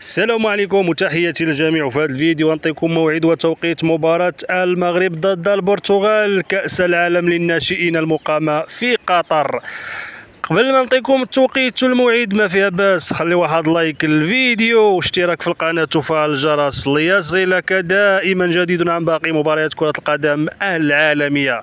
السلام عليكم وتحياتي للجميع. في هذا الفيديو غنعطيكم موعد وتوقيت مباراة المغرب ضد البرتغال كأس العالم للناشئين المقامة في قطر. قبل ما نعطيكم التوقيت والموعد ما فيها باس خلي واحد لايك للفيديو واشتراك في القناة وفعل الجرس ليصلك دائما جديد عن باقي مباريات كرة القدم العالمية.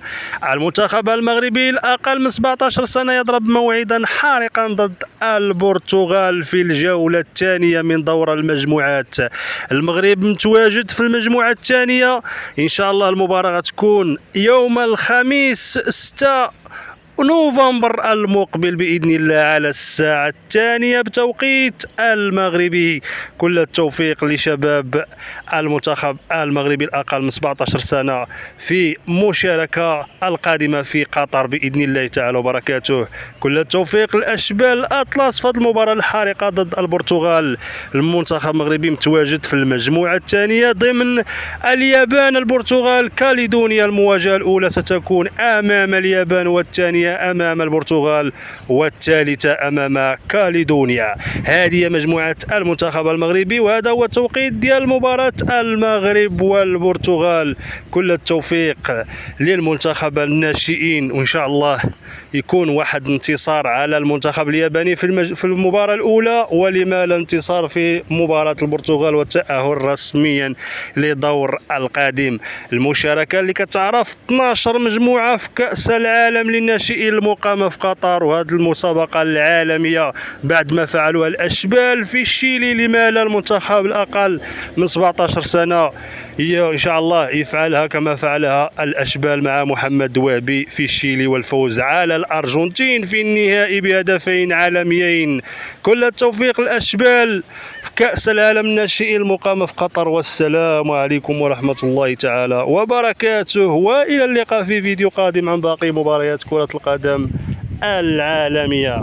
المنتخب المغربي الأقل من 17 سنة يضرب موعدا حارقا ضد البرتغال في الجولة الثانية من دور المجموعات. المغرب متواجد في المجموعة الثانية، إن شاء الله المباراة غتكون يوم الخميس 6 نوفمبر المقبل بإذن الله على الساعة 2 بتوقيت المغربي. كل التوفيق لشباب المنتخب المغربي الأقل من 17 سنة في مشاركة القادمة في قطر بإذن الله تعالى وبركاته. كل التوفيق للأشبال الأطلس في هذه المباراة الحارقة ضد البرتغال. المنتخب المغربي متواجد في المجموعة الثانية ضمن اليابان، البرتغال، كاليدونيا. المواجهة الأولى ستكون أمام اليابان والثانية أمام البرتغال والثالثة أمام كاليدونيا. هذه مجموعة المنتخب المغربي وهذا هو التوقيت ديال مباراة المغرب والبرتغال. كل التوفيق للمنتخب الناشئين وإن شاء الله يكون واحد انتصار على المنتخب الياباني في المباراة الأولى، ولما لا انتصار في مباراة البرتغال والتأهل رسميا لدور القادم. المشاركة اللي كتعرف 12 مجموعة في كأس العالم للناشئين المقامة في قطر، وهذه المسابقة العالمية بعد ما فعلوها الأشبال في الشيلي، لما لا المنتخب الأقل من 17 سنة هي إن شاء الله يفعلها كما فعلها الأشبال مع محمد وهبي في الشيلي والفوز على الأرجنتين في النهائي بهدفين عالميين. كل التوفيق للأشبال في كأس العالم الناشئين المقامة في قطر، والسلام عليكم ورحمة الله تعالى وبركاته، وإلى اللقاء في فيديو قادم عن باقي مباريات كرة القدم العالمية.